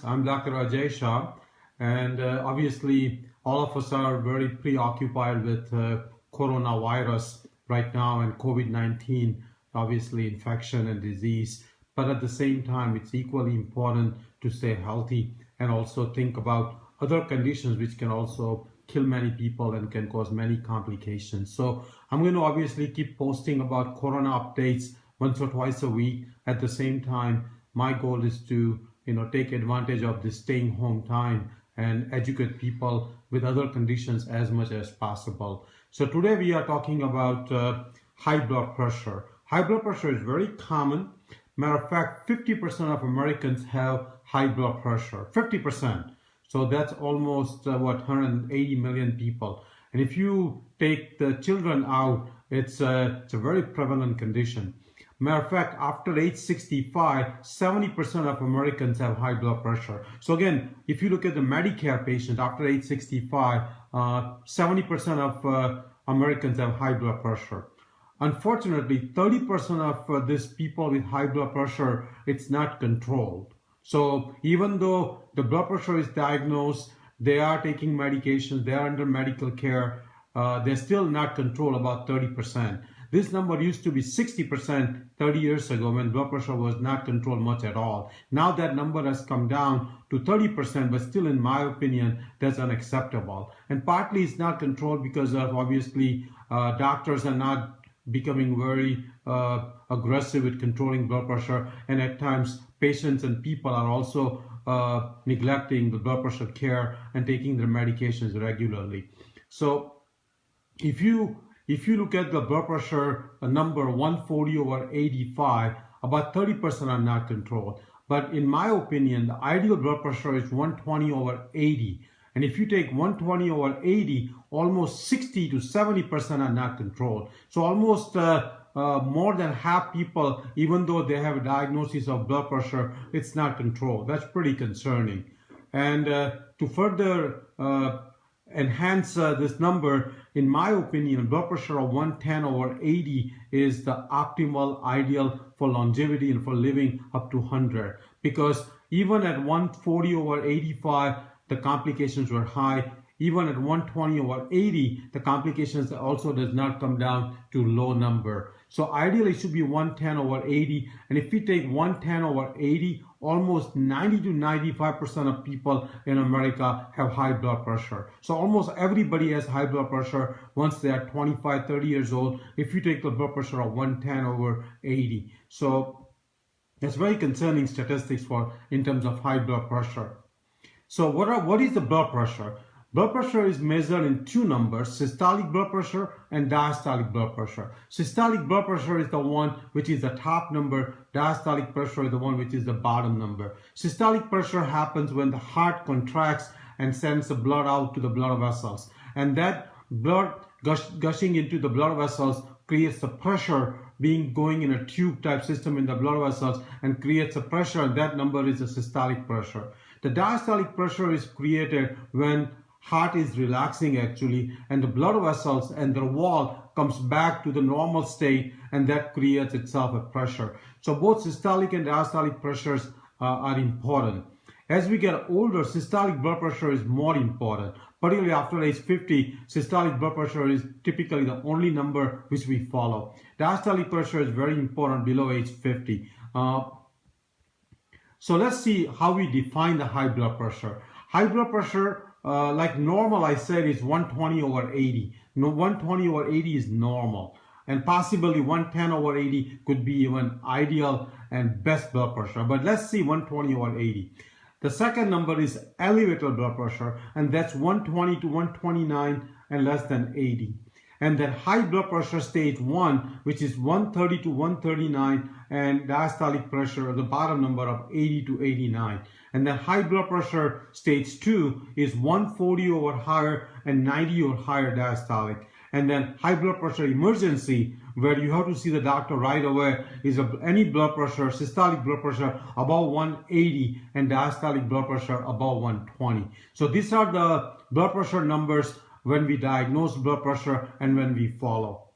I'm Dr. Aajay Shah, and obviously all of us are very preoccupied with coronavirus right now and COVID-19, obviously infection and disease. But at the same time, it's equally important to stay healthy and also think about other conditions which can also kill many people and can cause many complications. So I'm going to obviously keep posting about corona updates once or twice a week. At the same time, my goal is to take advantage of this staying home time and educate people with other conditions as much as possible. So today we are talking about high blood pressure. High blood pressure is very common. Matter of fact, 50% of Americans have high blood pressure. 50%. So that's almost 180 million people. And if you take the children out, it's a very prevalent condition. Matter of fact, after age 65, 70% of Americans have high blood pressure. So again, if you look at the Medicare patient after age 65, 70% of Americans have high blood pressure. Unfortunately, 30% of these people with high blood pressure, it's not controlled. So even though the blood pressure is diagnosed, they are taking medications, they are under medical care, they're still not controlled, about 30%. This number used to be 60% 30 years ago when blood pressure was not controlled much at all. Now that number has come down to 30%, but still in my opinion, that's unacceptable. And partly it's not controlled because of obviously doctors are not becoming very aggressive with controlling blood pressure, and at times patients and people are also neglecting the blood pressure care and taking their medications regularly. So if you look at the blood pressure number 140/85, about 30% are not controlled. But in my opinion, the ideal blood pressure is 120/80. And if you take 120/80, almost 60 to 70% are not controlled. So almost more than half people, even though they have a diagnosis of blood pressure, it's not controlled. That's pretty concerning. And to further enhance this number, in my opinion, blood pressure of 110/80 is the optimal ideal for longevity and for living up to 100. Because even at 140/85, the complications were high. Even at 120/80, the complications also does not come down to low number. So ideally it should be 110/80. And if we take 110/80, almost 90 to 95% of people in America have high blood pressure. So almost everybody has high blood pressure once they are 25, 30 years old, if you take the blood pressure of 110/80. So that's very concerning statistics in terms of high blood pressure. So what is the blood pressure? Blood pressure is measured in two numbers, systolic blood pressure and diastolic blood pressure. Systolic blood pressure is the one which is the top number. Diastolic pressure is the one which is the bottom number. Systolic pressure happens when the heart contracts and sends the blood out to the blood vessels. And that blood gushing into the blood vessels creates the pressure going in a tube type system in the blood vessels and creates a pressure, and that number is the systolic pressure. The diastolic pressure is created when heart is relaxing actually, and the blood vessels and the wall comes back to the normal state, and that creates itself a pressure. So both systolic and diastolic pressures are important. As we get older, systolic blood pressure is more important. Particularly after age 50, systolic blood pressure is typically the only number which we follow. Diastolic pressure is very important below age 50. So let's see how we define the high blood pressure. High blood pressure, like normal, I said, is 120/80. No, 120/80 is normal. And possibly 110/80 could be even ideal and best blood pressure. But let's see 120/80. The second number is elevated blood pressure, and that's 120 to 129 and less than 80. And then high blood pressure stage 1, which is 130 to 139, and diastolic pressure, the bottom number of 80 to 89. And then high blood pressure stage 2 is 140 or higher and 90 or higher diastolic. And then high blood pressure emergency, where you have to see the doctor right away, is any blood pressure, systolic blood pressure above 180 and diastolic blood pressure above 120. So these are the blood pressure numbers when we diagnose blood pressure and when we follow.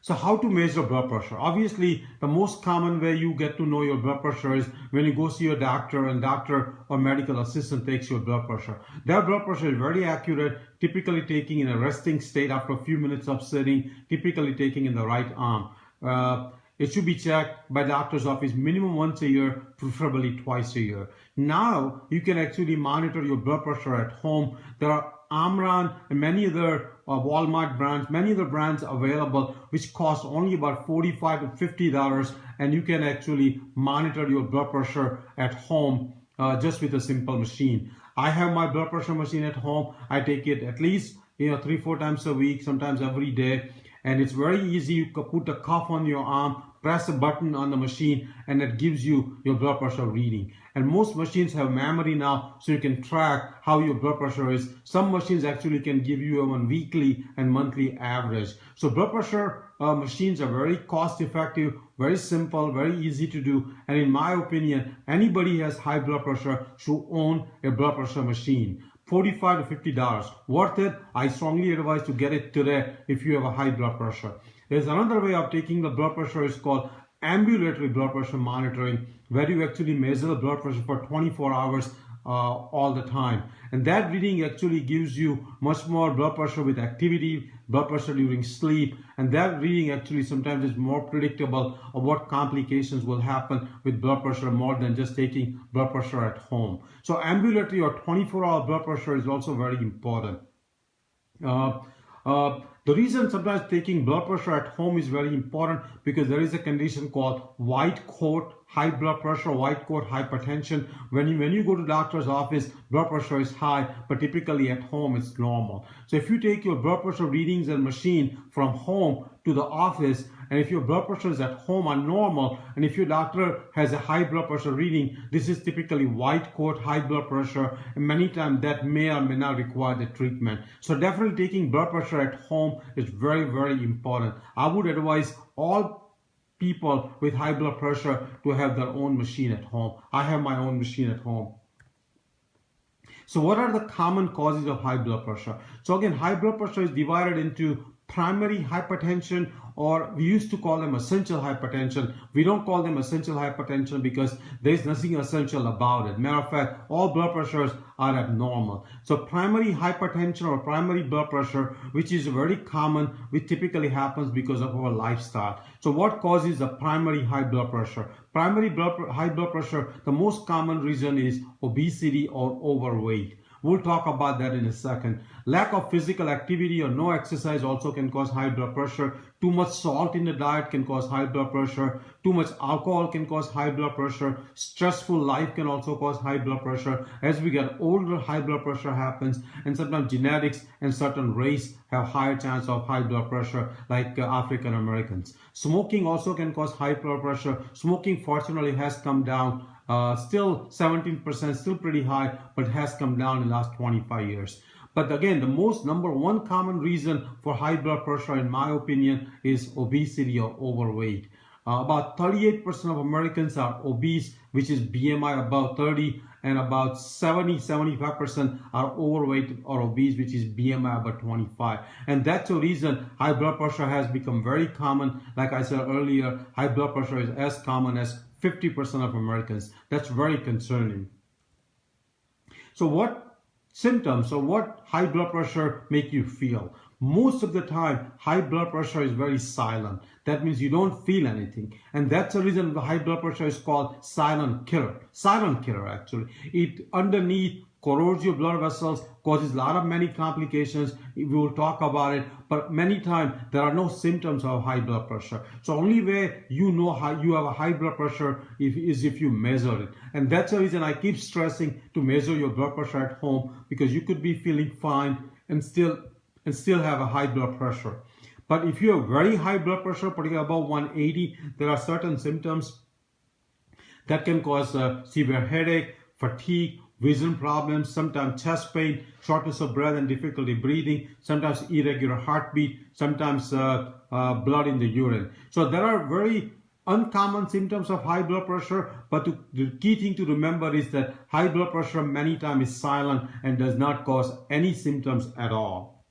So how to measure blood pressure? Obviously, the most common way you get to know your blood pressure is when you go see your doctor and doctor or medical assistant takes your blood pressure. Their blood pressure is very accurate, typically taking in a resting state after a few minutes of sitting, typically taking in the right arm. It should be checked by doctor's office minimum once a year, preferably twice a year. Now you can actually monitor your blood pressure at home. There are Amran and many other Walmart brands, many other brands available which cost only about $45 to $50, and you can actually monitor your blood pressure at home just with a simple machine. I have my blood pressure machine at home. I take it at least 3-4 times a week, sometimes every day, and it's very easy. You can put a cuff on your arm, press a button on the machine, and it gives you your blood pressure reading. And most machines have memory now, so you can track how your blood pressure is. Some machines actually can give you a weekly and monthly average. So blood pressure machines are very cost effective, very simple, very easy to do. And in my opinion, anybody who has high blood pressure should own a blood pressure machine. $45 to $50. Worth it? I strongly advise to get it today if you have a high blood pressure. There's another way of taking the blood pressure. It's called ambulatory blood pressure monitoring, where you actually measure the blood pressure for 24 hours all the time. And that reading actually gives you much more blood pressure with activity, blood pressure during sleep, and that reading actually sometimes is more predictable of what complications will happen with blood pressure more than just taking blood pressure at home. So ambulatory or 24-hour blood pressure is also very important. The reason sometimes taking blood pressure at home is very important because there is a condition called white coat high blood pressure, white coat hypertension. When you go to doctor's office, blood pressure is high, but typically at home it's normal. So if you take your blood pressure readings and machine from home to the office, and if your blood pressure is at home are normal, and if your doctor has a high blood pressure reading, this is typically white coat high blood pressure, and many times that may or may not require the treatment. So definitely taking blood pressure at home is very, very important. I would advise all people with high blood pressure to have their own machine at home. I have my own machine at home. So what are the common causes of high blood pressure? So again, high blood pressure is divided into primary hypertension, or we used to call them essential hypertension. We don't call them essential hypertension because there's nothing essential about it. Matter of fact, all blood pressures are abnormal. So primary hypertension or primary blood pressure, which is very common, which typically happens because of our lifestyle. So what causes the primary high blood pressure? Primary high blood pressure, the most common reason is obesity or overweight. We'll talk about that in a second. Lack of physical activity or no exercise also can cause high blood pressure. Too much salt in the diet can cause high blood pressure. Too much alcohol can cause high blood pressure. Stressful life can also cause high blood pressure. As we get older, high blood pressure happens, and sometimes genetics and certain race have higher chance of high blood pressure, like African Americans. Smoking also can cause high blood pressure. Smoking fortunately has come down. Still 17%, still pretty high, but has come down in the last 25 years. But again, the number one common reason for high blood pressure, in my opinion, is obesity or overweight. About 38% of Americans are obese, which is BMI above 30, and about 70-75% are overweight or obese, which is BMI above 25. And that's the reason high blood pressure has become very common. Like I said earlier, high blood pressure is as common as 50% of Americans. That's very concerning. So what symptoms or what high blood pressure make you feel? Most of the time, high blood pressure is very silent. That means you don't feel anything. And that's the reason the high blood pressure is called silent killer. Silent killer, actually. It underneath corrodes your blood vessels, causes a lot of many complications. We will talk about it, but many times there are no symptoms of high blood pressure. So only way you know how you have a high blood pressure is if you measure it. And that's the reason I keep stressing to measure your blood pressure at home, because you could be feeling fine and still have a high blood pressure. But if you have very high blood pressure, particularly above 180, there are certain symptoms that can cause severe headache, fatigue, vision problems, sometimes chest pain, shortness of breath and difficulty breathing, sometimes irregular heartbeat, sometimes blood in the urine. So there are very uncommon symptoms of high blood pressure, but the key thing to remember is that high blood pressure many times is silent and does not cause any symptoms at all.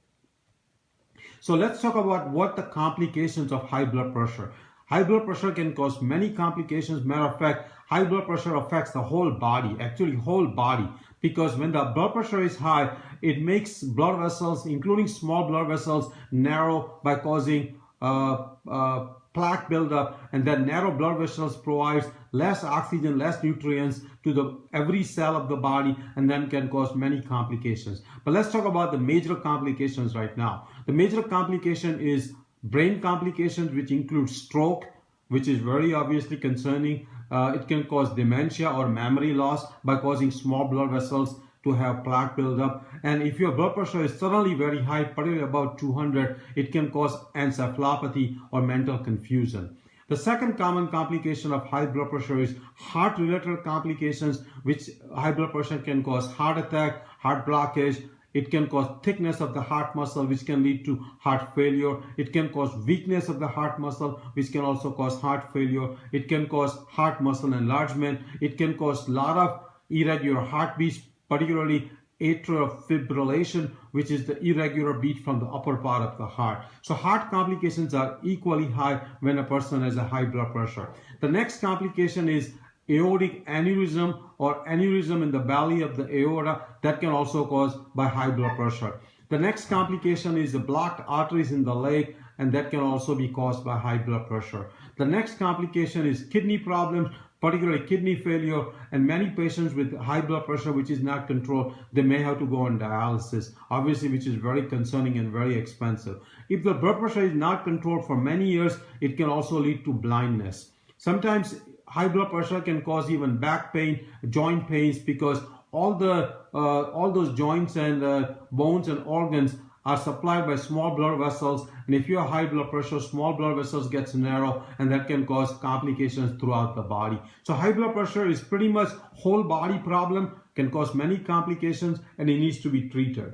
So let's talk about what the complications of high blood pressure. High blood pressure can cause many complications. Matter of fact, high blood pressure affects the whole body, actually whole body, because when the blood pressure is high, it makes blood vessels, including small blood vessels, narrow by causing plaque buildup, and that narrow blood vessels provides less oxygen, less nutrients to the every cell of the body, and then can cause many complications. But let's talk about the major complications right now. The major complication is brain complications, which include stroke, which is very obviously concerning. It can cause dementia or memory loss by causing small blood vessels to have plaque buildup. And if your blood pressure is suddenly very high, particularly about 200, it can cause encephalopathy or mental confusion. The second common complication of high blood pressure is heart-related complications, which high blood pressure can cause heart attack, heart blockage. It can cause thickness of the heart muscle, which can lead to heart failure. It can cause weakness of the heart muscle, which can also cause heart failure. It can cause heart muscle enlargement. It can cause a lot of irregular heartbeats, particularly atrial fibrillation, which is the irregular beat from the upper part of the heart. So heart complications are equally high when a person has a high blood pressure. The next complication is aortic aneurysm or aneurysm in the belly of the aorta, that can also cause by high blood pressure. The next complication is the blocked arteries in the leg, and that can also be caused by high blood pressure. The next complication is kidney problems, particularly kidney failure, and many patients with high blood pressure which is not controlled, they may have to go on dialysis, obviously, which is very concerning and very expensive. If the blood pressure is not controlled for many years, it can also lead to blindness. Sometimes high blood pressure can cause even back pain, joint pains, because all those joints and bones and organs are supplied by small blood vessels, and if you have high blood pressure, small blood vessels gets narrow, and that can cause complications throughout the body. So high blood pressure is pretty much whole body problem, can cause many complications, and it needs to be treated.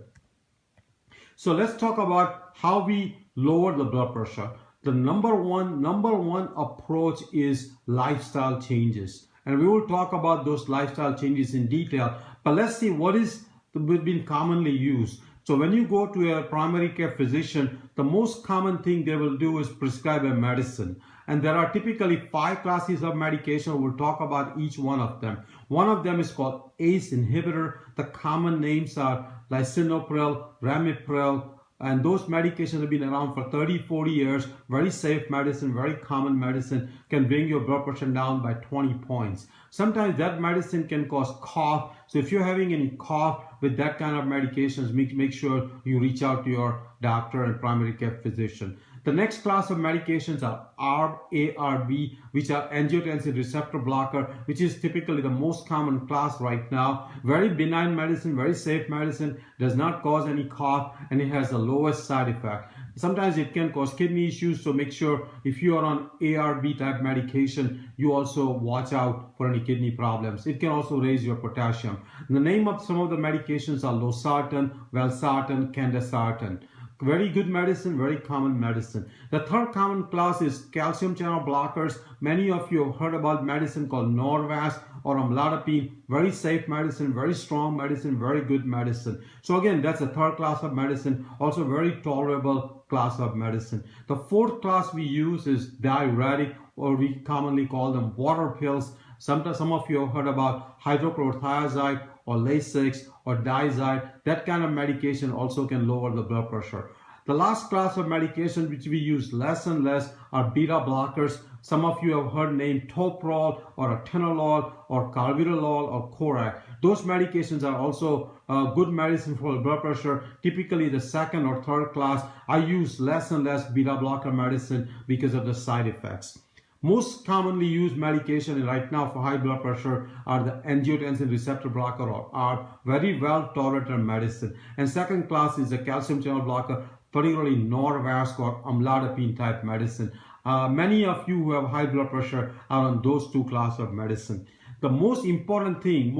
So let's talk about how we lower the blood pressure. The number one approach is lifestyle changes, and we will talk about those lifestyle changes in detail. But let's see what is been commonly used. So when you go to a primary care physician, the most common thing they will do is prescribe a medicine. And there are typically 5 classes of medication. We'll talk about each one of them. One of them is called ACE inhibitor. The common names are lisinopril, ramipril, and those medications have been around for 30-40 years. Very safe medicine, very common medicine, can bring your blood pressure down by 20 points. Sometimes that medicine can cause cough. So if you're having any cough with that kind of medications, make sure you reach out to your doctor and primary care physician. The next class of medications are ARB, which are angiotensin receptor blocker, which is typically the most common class right now. Very benign medicine, very safe medicine, does not cause any cough, and it has the lowest side effect. Sometimes it can cause kidney issues, so make sure if you are on ARB type medication, you also watch out for any kidney problems. It can also raise your potassium. And the name of some of the medications are losartan, valsartan, candesartan. Very good medicine, very common medicine. The third common class is calcium channel blockers. Many of you have heard about medicine called Norvasc or amlodipine. Very safe medicine, very strong medicine, very good medicine. So again, that's the third class of medicine, also very tolerable class of medicine. The fourth class we use is diuretic, or we commonly call them water pills. Some of you have heard about hydrochlorothiazide or Lasix or Diazide. That kind of medication also can lower the blood pressure. The last class of medication which we use less and less are beta blockers. Some of you have heard name Toprol or atenolol or carvedilol or Corac. Those medications are also good medicine for blood pressure. Typically the second or third class. I use less and less beta blocker medicine because of the side effects. Most commonly used medication right now for high blood pressure are the angiotensin receptor blocker or ARB, very well tolerated medicine. And second class is the calcium channel blocker, particularly Norvasc or amlodipine type medicine. Many of you who have high blood pressure are on those two classes of medicine. The most important thing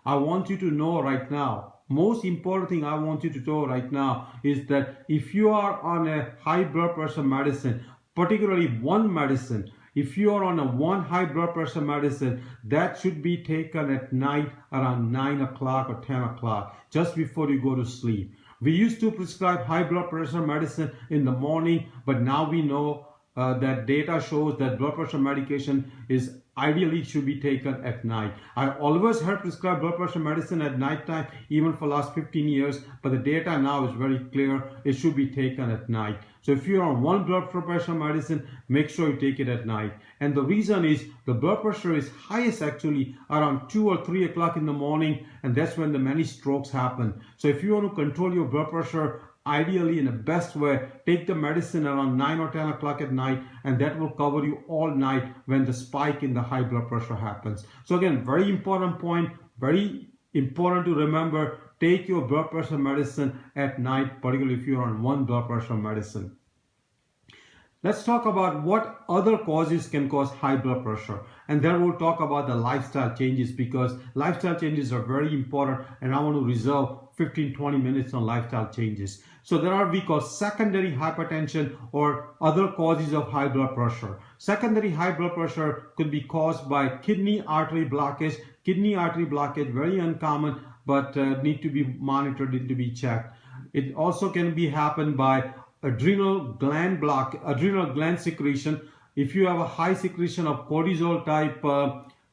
I want you to know right now, is that if you are on a high blood pressure medicine, particularly one medicine, if you are on a one high blood pressure medicine, that should be taken at night around 9 o'clock or 10 o'clock, just before you go to sleep. We used to prescribe high blood pressure medicine in the morning, but now we know that data shows that blood pressure medication is ideally should be taken at night. I always have prescribed blood pressure medicine at night time, even for last 15 years, but the data now is very clear. It should be taken at night. So if you're on one blood pressure medicine, make sure you take it at night. And the reason is the blood pressure is highest actually around 2 or 3 o'clock in the morning, and that's when the many strokes happen. So if you want to control your blood pressure, ideally in the best way, take the medicine around 9 or 10 o'clock at night, and that will cover you all night when the spike in the high blood pressure happens. So again, very important point, very important to remember, take your blood pressure medicine at night, particularly if you're on one blood pressure medicine. Let's talk about what other causes can cause high blood pressure, and then we'll talk about the lifestyle changes, because lifestyle changes are very important, and I want to reserve 15-20 minutes on lifestyle changes. So there are we call secondary hypertension or other causes of high blood pressure. Secondary high blood pressure could be caused by kidney artery blockage. Kidney artery blockage, very uncommon, but need to be monitored, need to be checked. It also can be happen by adrenal gland secretion. If you have a high secretion of cortisol type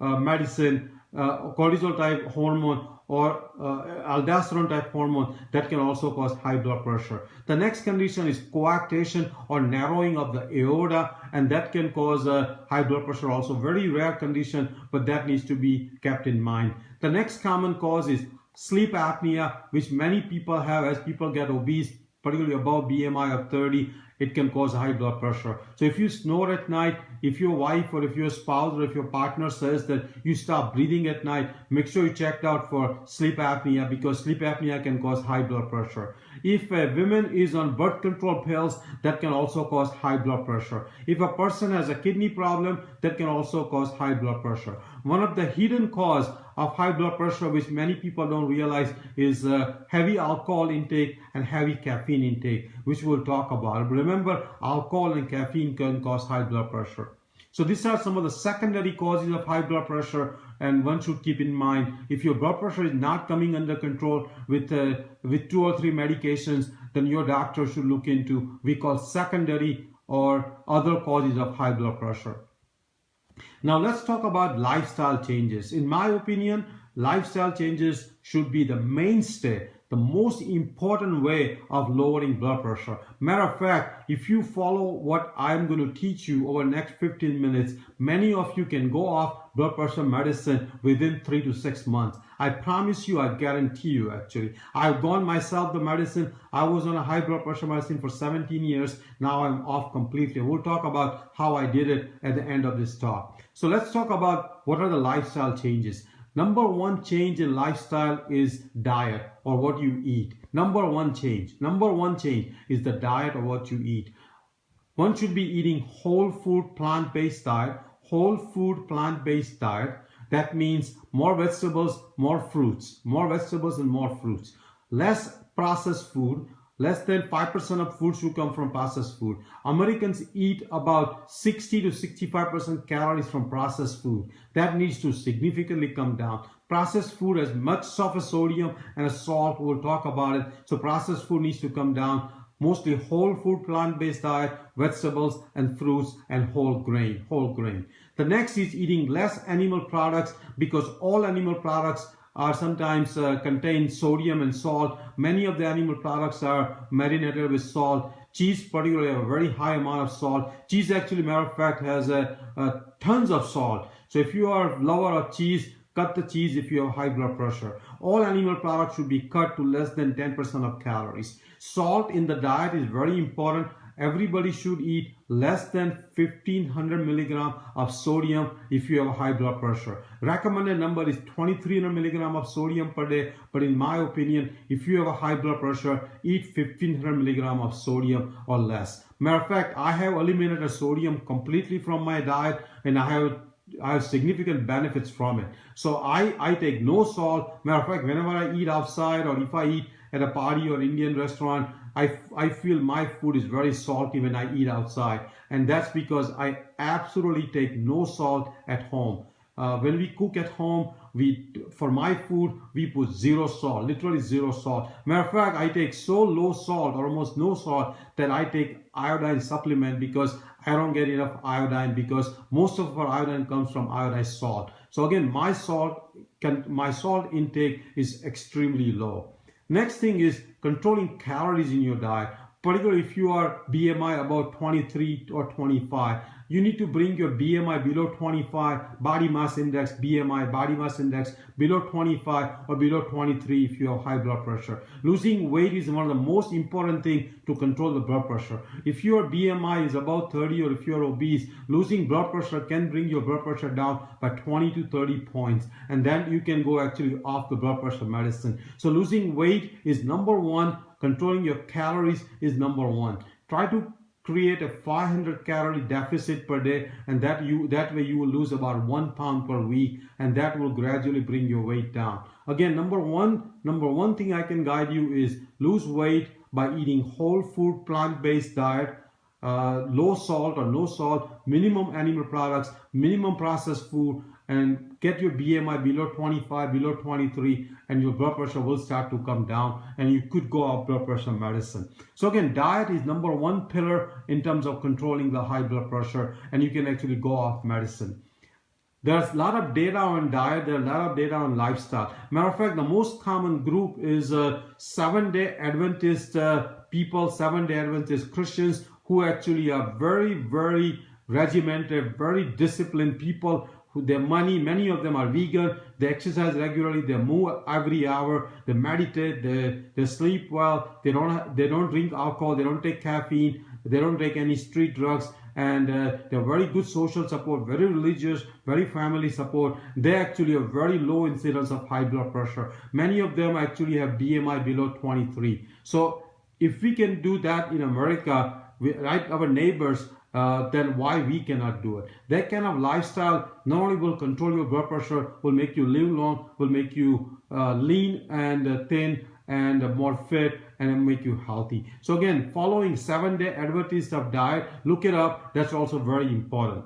medicine, cortisol type hormone, or aldosterone type hormone, that can also cause high blood pressure. The next condition is coarctation or narrowing of the aorta, and that can cause high blood pressure also. Very rare condition, but that needs to be kept in mind. The next common cause is sleep apnea, which many people have as people get obese, particularly above BMI of 30. It can cause high blood pressure. So if you snore at night, if your wife or if your spouse or if your partner says that you stop breathing at night, make sure you check out for sleep apnea, because sleep apnea can cause high blood pressure. If a woman is on birth control pills, that can also cause high blood pressure. If a person has a kidney problem, that can also cause high blood pressure. One of the hidden cause of high blood pressure, which many people don't realize, is heavy alcohol intake and heavy caffeine intake, which we'll talk about. But remember, alcohol and caffeine can cause high blood pressure. So these are some of the secondary causes of high blood pressure, and one should keep in mind, if your blood pressure is not coming under control with 2 or 3 medications, then your doctor should look into we call secondary or other causes of high blood pressure. Now let's talk about lifestyle changes. In my opinion, lifestyle changes should be the mainstay, the most important way of lowering blood pressure. Matter of fact, if you follow what I'm going to teach you over the next 15 minutes, many of you can go off blood pressure medicine within 3 to 6 months. I promise you, I guarantee you actually. I've gone myself the medicine. I was on a high blood pressure medicine for 17 years. Now I'm off completely. We'll talk about how I did it at the end of this talk. So let's talk about what are the lifestyle changes. Number one change in lifestyle is diet or what you eat. Number one change is the diet or what you eat. One should be eating whole food plant-based diet. Whole food plant-based diet. That means more vegetables, more fruits. More vegetables and more fruits. Less processed food. Less than 5% of food should come from processed food. Americans eat about 60 to 65% calories from processed food. That needs to significantly come down. Processed food has much of a sodium and a salt. We'll talk about it. So processed food needs to come down. Mostly whole food plant-based diet, vegetables and fruits and whole grain. The next is eating less animal products, because all animal products are sometimes contain sodium and salt. Many of the animal products are marinated with salt. Cheese particularly have a very high amount of salt. Cheese actually, matter of fact, has tons of salt. So if you are a lover of cheese, cut the cheese if you have high blood pressure. All animal products should be cut to less than 10% of calories. Salt in the diet is very important. Everybody should eat less than 1500 milligram of sodium if you have high blood pressure. Recommended number is 2300 milligram of sodium per day. But in my opinion, if you have a high blood pressure, eat 1500 milligram of sodium or less. Matter of fact, I have eliminated sodium completely from my diet, and I have significant benefits from it. So I take no salt. Matter of fact, whenever I eat outside or if I eat at a party or Indian restaurant, I feel my food is very salty when I eat outside. And that's because I absolutely take no salt at home. When we cook at home, for my food, we put zero salt, literally zero salt. Matter of fact, I take so low salt, or almost no salt, that I take iodine supplement because I don't get enough iodine, because most of our iodine comes from iodized salt. So again, my salt intake is extremely low. Next thing is controlling calories in your diet. Particularly if you are BMI about 23 or 25, you need to bring your BMI below 25, body mass index, BMI, body mass index below 25 or below 23 if you have high blood pressure. Losing weight is one of the most important things to control the blood pressure. If your BMI is about 30 or if you're obese, losing blood pressure can bring your blood pressure down by 20 to 30 points. And then you can go actually off the blood pressure medicine. So losing weight is number one. Controlling your calories is number one. Try to create a 500 calorie deficit per day, and that way you will lose about 1 pound per week, and that will gradually bring your weight down. Again, number one thing I can guide you is lose weight by eating whole food, plant-based diet, low salt or no salt, minimum animal products, minimum processed food, and get your BMI below 25, below 23, and your blood pressure will start to come down, and you could go off blood pressure medicine. So again, diet is number one pillar in terms of controlling the high blood pressure, and you can actually go off medicine. There's a lot of data on diet, there's a lot of data on lifestyle. Matter of fact, the most common group is Seventh-day Adventist people, Seventh-day Adventist Christians, who actually are very, very regimented, very disciplined people. Many of them are vegan, they exercise regularly, they move every hour, they meditate, they sleep well, they don't drink alcohol, they don't take caffeine, they don't take any street drugs, and they're very good social support, very religious, very family support. They actually have very low incidence of high blood pressure. Many of them actually have BMI below 23. So if we can do that in America, our neighbors, then why we cannot do it? That kind of lifestyle not only will control your blood pressure, will make you live long, will make you lean and thin and more fit, and make you healthy. So again, following Seventh-day Adventist of diet, look it up. That's also very important.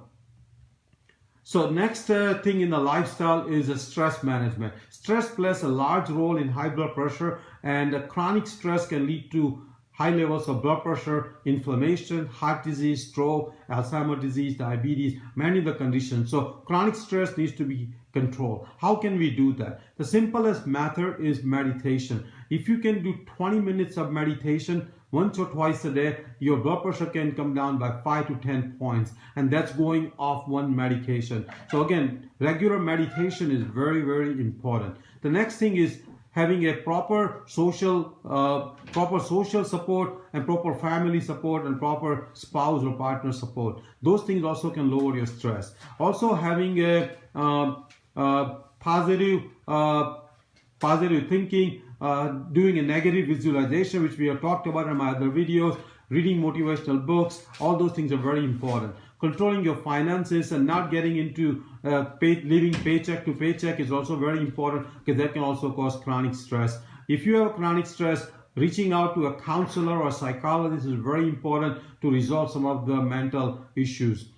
So next thing in the lifestyle is stress management. Stress plays a large role in high blood pressure, and chronic stress can lead to high levels of blood pressure, inflammation, heart disease, stroke, Alzheimer's disease, diabetes, many of the conditions. So chronic stress needs to be controlled. How can we do that? The simplest method is meditation. If you can do 20 minutes of meditation once or twice a day, your blood pressure can come down by 5 to 10 points, and that's going off one medication. So again, regular meditation is very, very important. The next thing is having a proper social support and proper family support and proper spouse or partner support. Those things also can lower your stress. Also having a positive thinking, doing a negative visualization, which we have talked about in my other videos, reading motivational books, all those things are very important. Controlling your finances and not getting into living paycheck to paycheck is also very important, because that can also cause chronic stress. If you have chronic stress, reaching out to a counselor or a psychologist is very important to resolve some of the mental issues.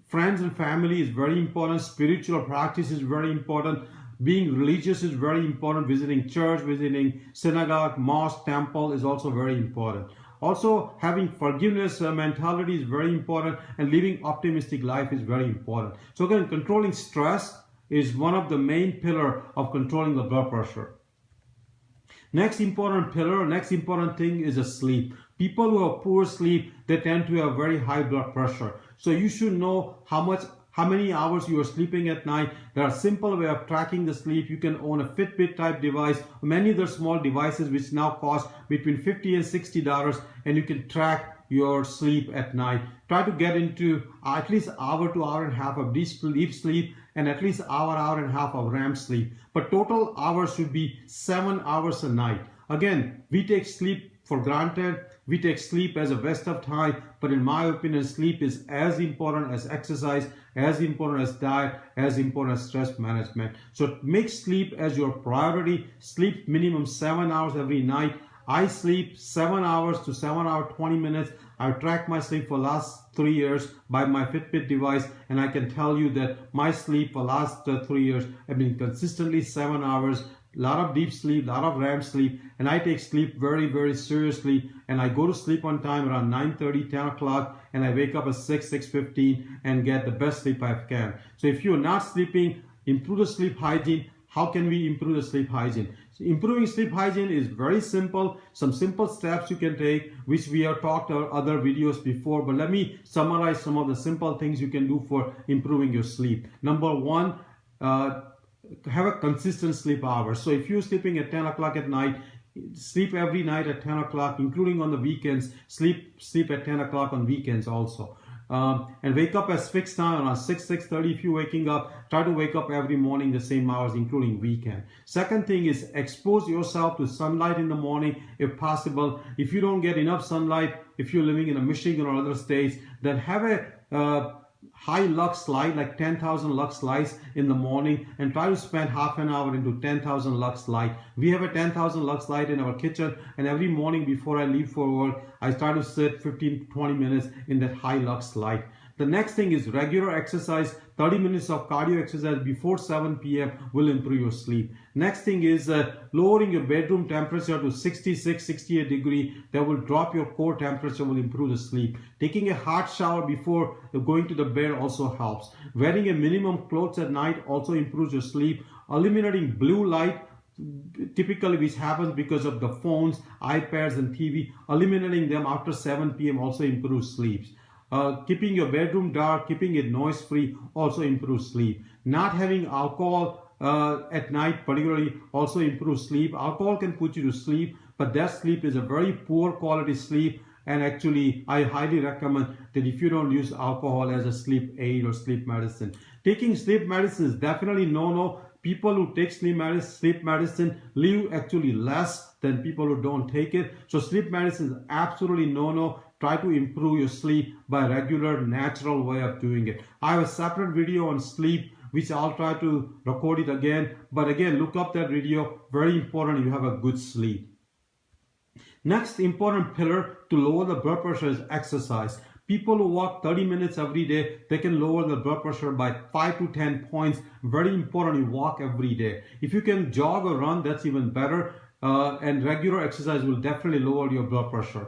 Friends and family is very important. Spiritual practice is very important. Being religious is very important. Visiting church, visiting synagogue, mosque, temple is also very important. Also, having forgiveness mentality is very important, and living optimistic life is very important. So again, controlling stress is one of the main pillars of controlling the blood pressure. Next important thing is sleep. People who have poor sleep, they tend to have very high blood pressure. So you should know how many hours you are sleeping at night. There are simple way of tracking the sleep. You can own a Fitbit type device, many other small devices which now cost between $50 and $60, and you can track your sleep at night. Try to get into at least hour to hour and a half of deep sleep, and at least hour and a half of REM sleep. But total hours should be 7 hours a night. Again, we take sleep for granted. We take sleep as a waste of time, but in my opinion, sleep is as important as exercise, as important as diet, as important as stress management. So make sleep as your priority. Sleep minimum 7 hours every night. I sleep 7 hours to 7 hours 20 minutes. I've tracked my sleep for last 3 years by my Fitbit device, and I can tell you that my sleep for last 3 years have been consistently 7 hours. A lot of deep sleep, a lot of REM sleep, and I take sleep very, very seriously. And I go to sleep on time around 9:30, 10 o'clock, and I wake up at 6:15 and get the best sleep I can. So if you're not sleeping, improve the sleep hygiene. How can we improve the sleep hygiene? So improving sleep hygiene is very simple. Some simple steps you can take, which we have talked in other videos before, but let me summarize some of the simple things you can do for improving your sleep. Number one, have a consistent sleep hours. So if you're sleeping at 10 o'clock at night, sleep every night at 10 o'clock, including on the weekends. Sleep at 10 o'clock on weekends also. And wake up at fixed time around 6:30. If you're waking up, try to wake up every morning the same hours, including weekend. Second thing is expose yourself to sunlight in the morning if possible. If you don't get enough sunlight, if you're living in a Michigan or other states, then have a high lux light, like 10,000 lux lights in the morning, and try to spend half an hour into 10,000 lux light. We have a 10,000 lux light in our kitchen, and every morning before I leave for work, I try to sit 15-20 minutes in that high lux light. The next thing is regular exercise. 30 minutes of cardio exercise before 7 p.m. will improve your sleep. Next thing is lowering your bedroom temperature to 66, 68 degree. That will drop your core temperature, will improve the sleep. Taking a hot shower before going to the bed also helps. Wearing a minimum clothes at night also improves your sleep. Eliminating blue light, typically which happens because of the phones, iPads and TV, eliminating them after 7 p.m. also improves sleep. Keeping your bedroom dark, keeping it noise free also improves sleep. Not having alcohol at night particularly also improves sleep. Alcohol can put you to sleep, but that sleep is a very poor quality sleep, and actually I highly recommend that if you don't use alcohol as a sleep aid or sleep medicine. Taking sleep medicine is definitely no. People who take sleep medicine live actually less than people who don't take it. So sleep medicine is absolutely no. Try to improve your sleep by regular natural way of doing it. I have a separate video on sleep, which I'll try to record it again. But again, look up that video. Very important you have a good sleep. Next important pillar to lower the blood pressure is exercise. People who walk 30 minutes every day, they can lower the blood pressure by 5 to 10 points. Very important you walk every day. If you can jog or run, that's even better. And regular exercise will definitely lower your blood pressure.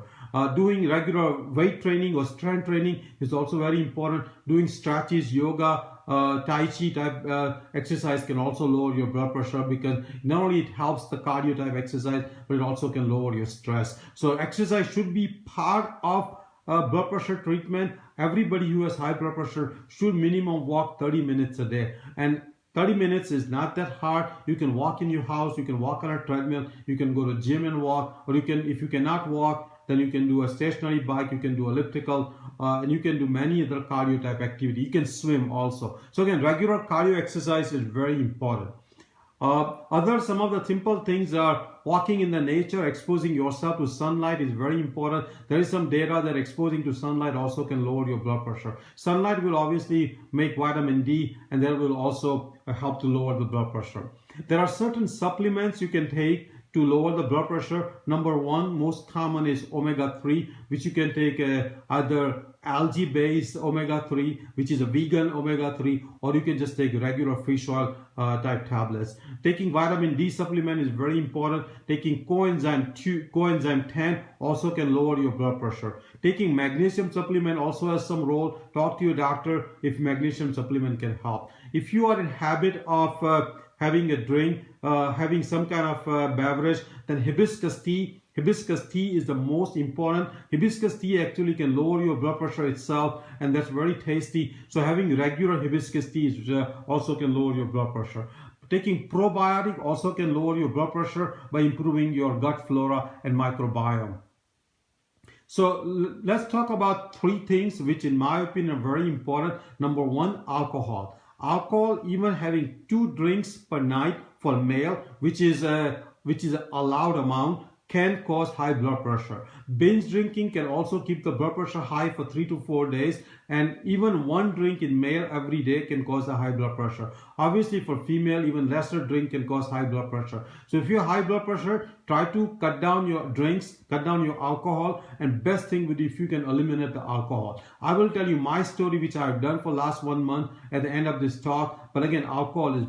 Doing regular weight training or strength training is also very important. Doing stretches, yoga, Tai Chi type exercise can also lower your blood pressure, because not only it helps the cardio type exercise, but it also can lower your stress. So exercise should be part of blood pressure treatment. Everybody who has high blood pressure should minimum walk 30 minutes a day. And 30 minutes is not that hard. You can walk in your house, you can walk on a treadmill, you can go to gym and walk, or you can, if you cannot walk, then you can do a stationary bike, you can do elliptical, and you can do many other cardio type activity. You can swim also. So again, regular cardio exercise is very important. Some of the simple things are walking in the nature, exposing yourself to sunlight is very important. There is some data that exposing to sunlight also can lower your blood pressure. Sunlight will obviously make vitamin D, and that will also help to lower the blood pressure. There are certain supplements you can take to lower the blood pressure. Number one, most common is omega-3, which you can take either algae-based omega-3, which is a vegan omega-3, or you can just take regular fish oil type tablets. Taking vitamin D supplement is very important. Taking coenzyme 10 also can lower your blood pressure. Taking magnesium supplement also has some role. Talk to your doctor if magnesium supplement can help. If you are in habit of having a drink, having some kind of beverage, then hibiscus tea is the most important. Hibiscus tea actually can lower your blood pressure itself, and that's very tasty. So having regular hibiscus tea also can lower your blood pressure. Taking probiotic also can lower your blood pressure by improving your gut flora and microbiome. So let's talk about 3 things which in my opinion are very important. Number one, alcohol. Alcohol, even having 2 drinks per night for male, which is an allowed amount, can cause high blood pressure. Binge drinking can also keep the blood pressure high for 3 to 4 days, and even one drink in male every day can cause a high blood pressure. Obviously for female, even lesser drink can cause high blood pressure. So if you have high blood pressure, try to cut down your drinks, cut down your alcohol, and best thing would be if you can eliminate the alcohol. I will tell you my story which I have done for last 1 month at the end of this talk, but again, alcohol is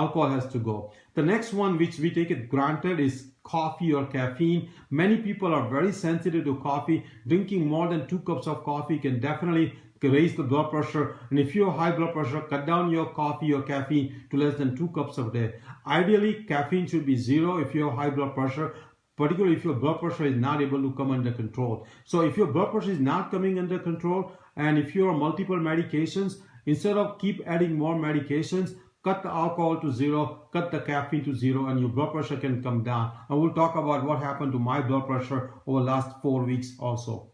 alcohol has to go. The next one which we take it granted is coffee or caffeine. Many people are very sensitive to coffee. Drinking more than 2 cups of coffee can definitely raise the blood pressure, and if you have high blood pressure, cut down your coffee or caffeine to less than 2 cups a day. Ideally, caffeine should be 0 if you have high blood pressure, particularly if your blood pressure is not able to come under control. So if your blood pressure is not coming under control, and if you are multiple medications, instead of keep adding more medications, cut the alcohol to 0, cut the caffeine to 0, and your blood pressure can come down. And we'll talk about what happened to my blood pressure over the last 4 weeks also.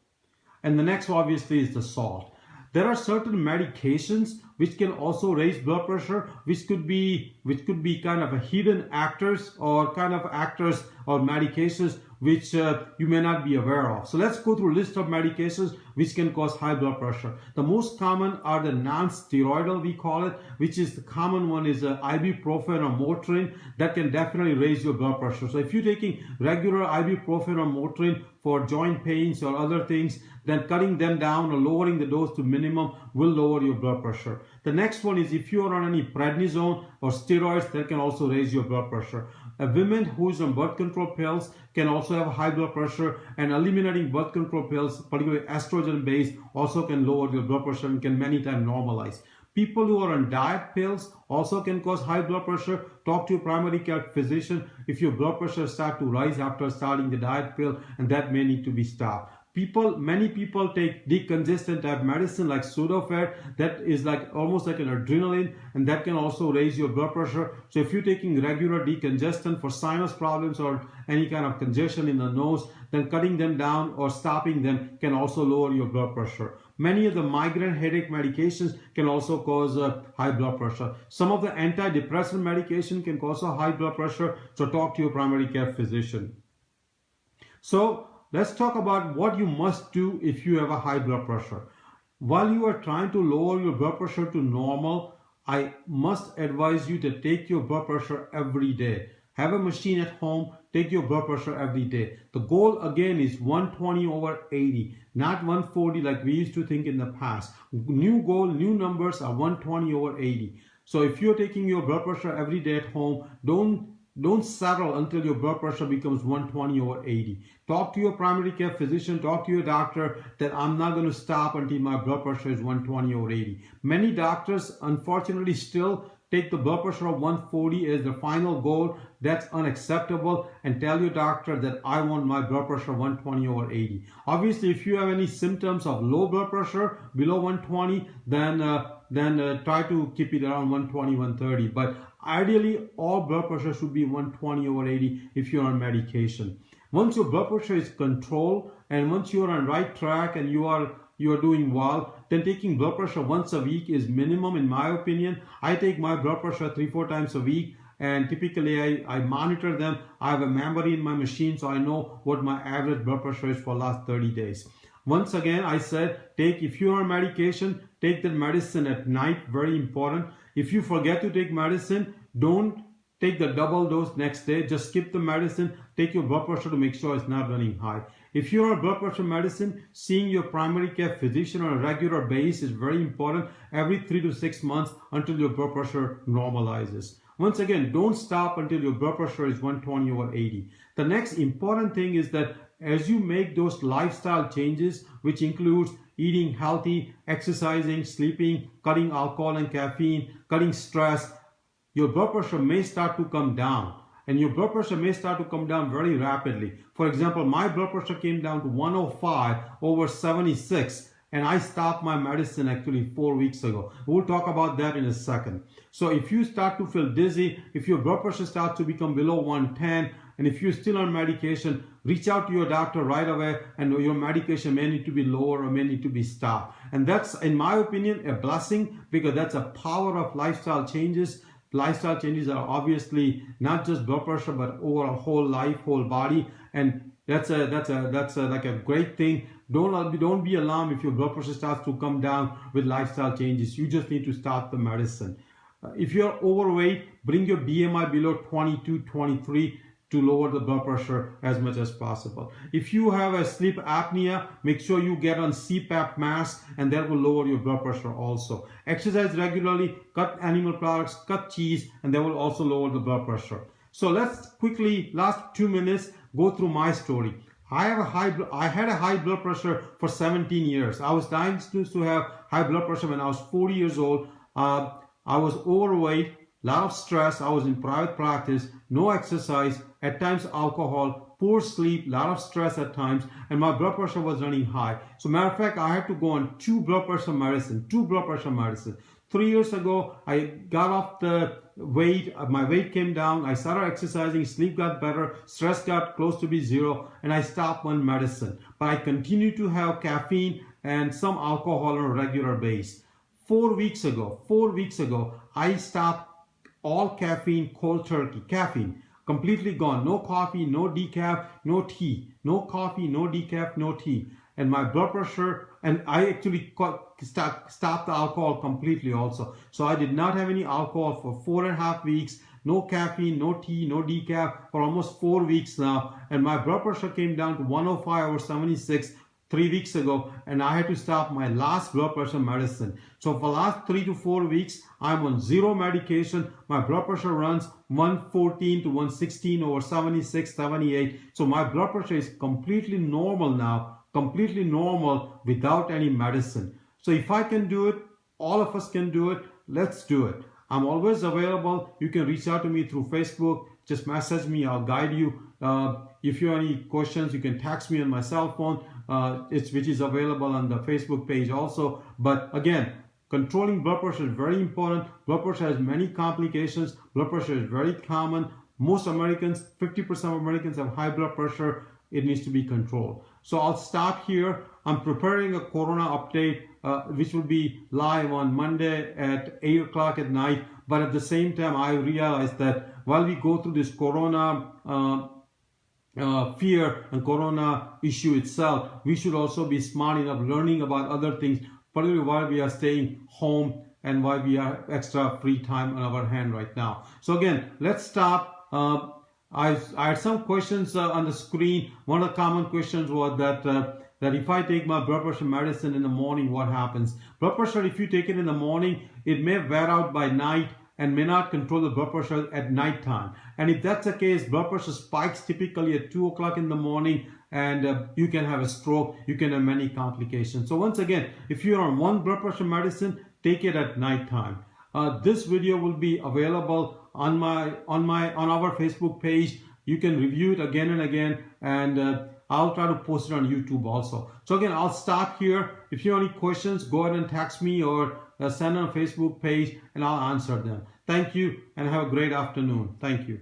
And the next obviously is the salt. There are certain medications which can also raise blood pressure, which could be kind of a hidden actors or kind of actors or medications which you may not be aware of. So let's go through a list of medications which can cause high blood pressure. The most common are the non-steroidal, we call it, which is the common one is ibuprofen or Motrin. That can definitely raise your blood pressure. So if you're taking regular ibuprofen or Motrin for joint pains or other things, then cutting them down or lowering the dose to minimum will lower your blood pressure. The next one is if you are on any prednisone or steroids, that can also raise your blood pressure. A woman who is on birth control pills can also have high blood pressure, and eliminating birth control pills, particularly estrogen based, also can lower your blood pressure and can many times normalize. People who are on diet pills also can cause high blood pressure. Talk to your primary care physician if your blood pressure starts to rise after starting the diet pill, and that may need to be stopped. Many people take decongestant type medicine like Sudafed, that is like almost like an adrenaline, and that can also raise your blood pressure. So if you're taking regular decongestant for sinus problems or any kind of congestion in the nose, then cutting them down or stopping them can also lower your blood pressure. Many of the migraine headache medications can also cause high blood pressure. Some of the antidepressant medication can cause a high blood pressure, so talk to your primary care physician. So let's talk about what you must do if you have a high blood pressure. While you are trying to lower your blood pressure to normal, I must advise you to take your blood pressure every day. Have a machine at home, take your blood pressure every day. The goal again is 120/80, not 140 like we used to think in the past. New goal, new numbers are 120/80. So if you're taking your blood pressure every day at home, don't settle until your blood pressure becomes 120/80. Talk to your primary care physician, talk to your doctor that I'm not going to stop until my blood pressure is 120/80. Many doctors unfortunately still take the blood pressure of 140 as the final goal. That's unacceptable, and tell your doctor that I want my blood pressure 120/80. Obviously, if you have any symptoms of low blood pressure below 120, then try to keep it around 120/130. But ideally, all blood pressure should be 120/80 if you're on medication. Once your blood pressure is controlled and once you're on right track and you are doing well, then taking blood pressure once a week is minimum in my opinion. I take my blood pressure 3-4 times a week, and typically I monitor them. I have a memory in my machine, so I know what my average blood pressure is for the last 30 days. Once again, I said, if you're on medication, take the medicine at night, very important. If you forget to take medicine, don't take the double dose next day. Just skip the medicine, take your blood pressure to make sure it's not running high. If you're on blood pressure medicine, seeing your primary care physician on a regular basis is very important, every 3 to 6 months until your blood pressure normalizes. Once again, don't stop until your blood pressure is 120/80. The next important thing is that as you make those lifestyle changes, which includes eating healthy, exercising, sleeping, cutting alcohol and caffeine, cutting stress, your blood pressure may start to come down. And your blood pressure may start to come down very rapidly. For example, my blood pressure came down to 105/76, and I stopped my medicine actually 4 weeks ago. We'll talk about that in a second. So if you start to feel dizzy, if your blood pressure starts to become below 110, and if you're still on medication, reach out to your doctor right away, and your medication may need to be lower or may need to be stopped. And that's, in my opinion, a blessing, because that's a power of lifestyle changes lifestyle changes are obviously not just blood pressure, but overall whole life, whole body, and that's like a great thing. Don't be alarmed if your blood pressure starts to come down with lifestyle changes. You just need to start the medicine. If you're overweight, bring your BMI below 22, 23 to lower the blood pressure as much as possible. If you have a sleep apnea, make sure you get on CPAP mask, and that will lower your blood pressure also. Exercise regularly, cut animal products, cut cheese, and that will also lower the blood pressure. So let's quickly, last 2 minutes, go through my story. I had a high blood pressure for 17 years. I was diagnosed to have high blood pressure when I was 40 years old. I was overweight, lot of stress. I was in private practice, no exercise, at times alcohol, poor sleep, lot of stress at times, and my blood pressure was running high. So matter of fact, I had to go on two blood pressure medicine. 3 years ago, I got off the weight, my weight came down, I started exercising, sleep got better, stress got close to be zero, and I stopped one medicine. But I continue to have caffeine and some alcohol on a regular basis. 4 weeks ago, I stopped all caffeine, cold turkey, caffeine, completely gone. No coffee, no decaf, no tea. No coffee, no decaf, no tea. And my blood pressure, and I actually stopped the alcohol completely also. So I did not have any alcohol for 4.5 weeks. No caffeine, no tea, no decaf for almost 4 weeks now. And my blood pressure came down to 105/76 3 weeks ago, and I had to stop my last blood pressure medicine. So for the last 3 to 4 weeks, I'm on zero medication. My blood pressure runs 114 to 116/76, 78. So my blood pressure is completely normal now, completely normal without any medicine. So if I can do it, all of us can do it. Let's do it. I'm always available. You can reach out to me through Facebook. Just message me. I'll guide you. If you have any questions, you can text me on my cell phone, which is available on the Facebook page also. But again, controlling blood pressure is very important. Blood pressure has many complications. Blood pressure is very common. Most Americans, 50% of Americans have high blood pressure. It needs to be controlled. So I'll stop here. I'm preparing a Corona update, which will be live on Monday at 8 o'clock at night. But at the same time, I realized that while we go through this Corona fear and Corona issue itself, we should also be smart enough learning about other things, particularly while we are staying home and why we are extra free time on our hand right now. So again, let's stop. I had some questions on the screen. One of the common questions was that if I take my blood pressure medicine in the morning, what happens? Blood pressure, if you take it in the morning, it may wear out by night and may not control the blood pressure at night time. And if that's the case, blood pressure spikes typically at 2 o'clock in the morning, and you can have a stroke, you can have many complications. So once again, if you're on one blood pressure medicine, take it at night time. This video will be available on our Facebook page. You can review it again and again, and I'll try to post it on YouTube also. So again, I'll stop here. If you have any questions, go ahead and text me or send on a Facebook page, and I'll answer them. Thank you, and have a great afternoon. Thank you.